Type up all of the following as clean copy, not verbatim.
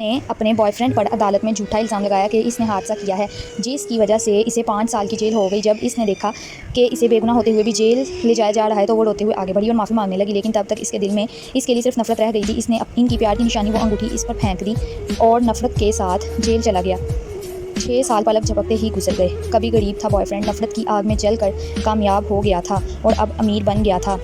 ने अपने बॉयफ्रेंड पर अदालत में झूठा इल्ज़ाम लगाया कि इसने हादसा किया है, जिसकी वजह से इसे 5 साल की जेल हो गई। जब इसने देखा कि इसे बेगुनाह होते हुए भी जेल ले जाया जा रहा है तो वो रोते हुए आगे बढ़ी और माफ़ी मांगने लगी, लेकिन तब तक इसके दिल में इसके लिए सिर्फ नफरत रह गई थी। इसने इनकी प्यार की निशानी वो अंगूठी इस पर फेंक दी और नफरत के साथ जेल चला गया। 6 साल पलक झपकते ही गुजर गए। कभी गरीब था बॉयफ्रेंड, नफरत की आग में जलकर कामयाब हो गया था और अब अमीर बन गया था।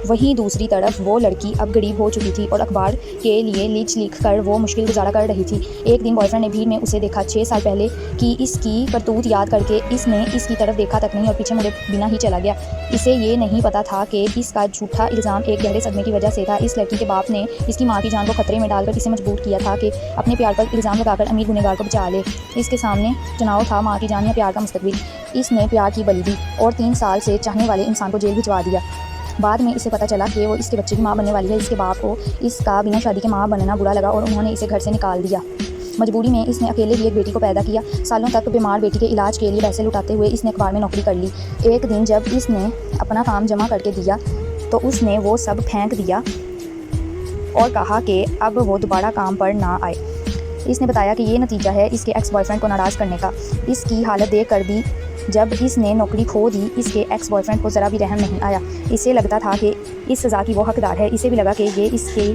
वहीं दूसरी तरफ वो लड़की अब गरीब हो चुकी थी और अखबार के लिए लिख कर वो मुश्किल गुजारा कर रही थी। एक दिन बॉयफ्रेंड ने भीड़ में उसे देखा। 6 साल पहले की इसकी करतूत याद करके इसने इसकी तरफ देखा तक नहीं और पीछे मुड़े बिना ही चला गया। इसे ये नहीं पता था कि इसका झूठा इल्ज़ाम एक गहरे सदमे की वजह से था। इस लड़की के बाप ने इसकी माँ की जान को खतरे में डालकर इसे मजबूर किया था कि अपने प्यार पर इल्ज़ाम लगाकर अमीर गुनहगार को बचा ले। इसके सामने चुनाव था माँ की जान या प्यार का मुस्तकबिल। इसने प्यार की बलि दी और 3 साल से चाहने वाले इंसान को जेल भिजवा दिया। बाद में इसे पता चला कि वो इसके बच्चे की माँ बनने वाली है। इसके बाप को इसका बिना शादी के माँ बनना बुरा लगा और उन्होंने इसे घर से निकाल दिया। मजबूरी में इसने अकेले ही एक बेटी को पैदा किया। सालों तक बीमार बेटी के इलाज के लिए पैसे लुटाते हुए इसने अखबार में नौकरी कर ली। एक दिन जब इसने अपना काम जमा करके दिया तो उसने वो सब फेंक दिया और कहा कि अब वो दोबारा काम पर ना आए। इसने बताया कि ये नतीजा है इसके एक्स बॉयफ्रेंड को नाराज़ करने का। इसकी हालत देख कर भी जब इसने नौकरी खो दी इसके एक्स बॉयफ्रेंड को ज़रा भी रहम नहीं आया। इसे लगता था कि इस सज़ा की वो हकदार है। इसे भी लगा कि ये इसकी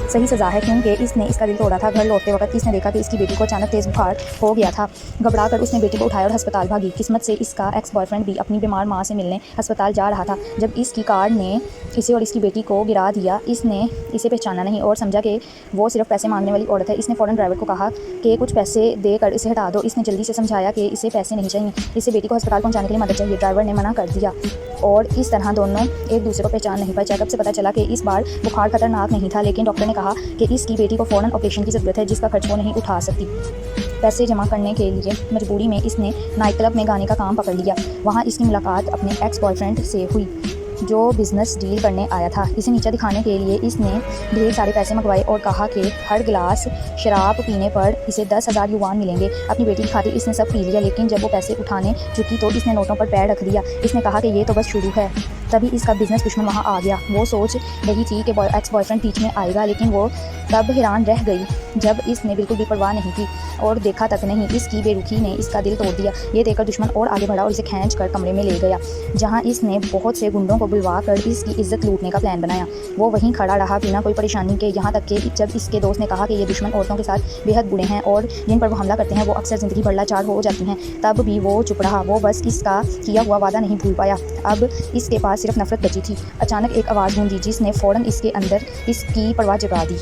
सही सज़ा है क्योंकि इसने इसका दिल तोड़ा था। घर लौटते वक्त इसने देखा कि इसकी बेटी को अचानक तेज़ बुखार हो गया था। घबरा कर उसने बेटी को उठाया और अस्पताल भागी। किस्मत से इसका एक्स बॉयफ्रेंड भी अपनी बीमार माँ से मिलने अस्पताल जा रहा था। जब इसकी कार ने इसे और इसकी बेटी को गिरा दिया, इसने इसे पहचाना नहीं और समझा कि वो सिर्फ पैसे मांगने वाली औरत है। इसने फ़ौरन ड्राइवर को कहा कि कुछ पैसे देकर इसे हटा दो। इसने जल्दी से समझाया कि इसे पैसे नहीं चाहिए, इसे बेटी को अस्पताल पहुंचाने के लिए मदद चाहिए। ड्राइवर ने मना कर दिया और इस तरह दोनों एक दूसरे को पहचान नहीं पाए। चेकअप से पता चला कि इस बार बुखार खतरनाक नहीं था, लेकिन डॉक्टर ने कहा कि इसकी बेटी को फ़ौरन ऑपरेशन की ज़रूरत है जिसका खर्च वो नहीं उठा सकती। पैसे जमा करने के लिए मजबूरी में इसने नाइट क्लब में गाने का काम पकड़ लिया। वहाँ इसकी मुलाकात अपने एक्स बॉयफ्रेंड से हुई जो बिज़नेस डील करने आया था। इसे नीचा दिखाने के लिए इसने ढेर सारे पैसे मंगवाए और कहा कि हर गिलास शराब पीने पर इसे 10,000 युवान मिलेंगे। अपनी बेटी की खातिर इसने सब पी लिया, लेकिन जब वो पैसे उठाने चुकी तो इसने नोटों पर पैर रख दिया। इसने कहा कि ये तो बस शुरू है। तभी इसका बिज़नेस दुश्मन वहाँ आ गया। वो सोच रही थी कि एक्स बॉयफ्रेंड बीच में आएगा, लेकिन वो तब हैरान रह गई जब इसने बिल्कुल भी परवाह नहीं की और देखा तक नहीं। इसकी बेरुखी ने इसका दिल तोड़ दिया। ये देखकर दुश्मन और आगे बढ़ा और इसे खींच कर कमरे में ले गया, जहाँ इसने बहुत से गुंडों को बुलवा कर इसकी इज्जत लूटने का प्लान बनाया। वो वहीं खड़ा रहा बिना कोई परेशानी के, यहाँ तक कि जब इसके दोस्त ने कहा कि ये दुश्मन औरतों के साथ बेहद बुरे हैं और जिन पर वो हमला करते हैं वो अक्सर ज़िंदगी भर लाचार हो जाती हैं, तब भी वो चुप रहा। वो बस इसका किया हुआ वादा नहीं भूल पाया। अब इसके पास सिर्फ नफरत बची थी। अचानक एक आवाज़ गूंजी जिसने फ़ौरन इसके अंदर इसकी परवाह जगा दी।